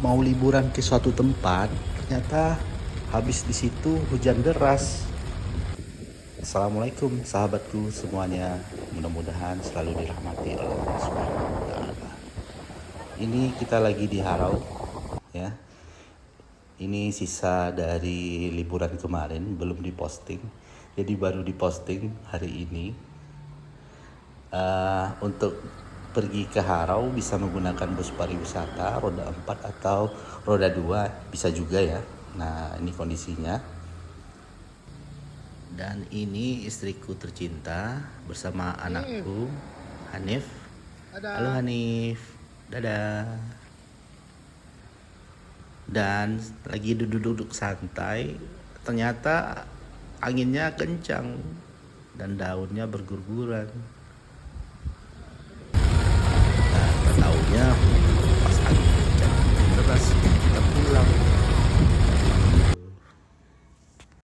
mau liburan ke suatu tempat, ternyata habis di situ hujan deras. Assalamualaikum sahabatku semuanya, mudah-mudahan selalu dirahmati oleh Allah Subhanahu wa Ta'ala. Ini kita lagi di Harau, ya. Ini sisa dari liburan kemarin, belum diposting, jadi baru diposting hari ini. Untuk pergi ke Harau bisa menggunakan bus pariwisata roda 4 atau roda 2 bisa juga ya. Nah, ini kondisinya. Dan ini istriku tercinta bersama anakku Hanif. Halo Hanif. Dadah. Dan lagi duduk-duduk santai, ternyata anginnya kencang dan daunnya berguguran.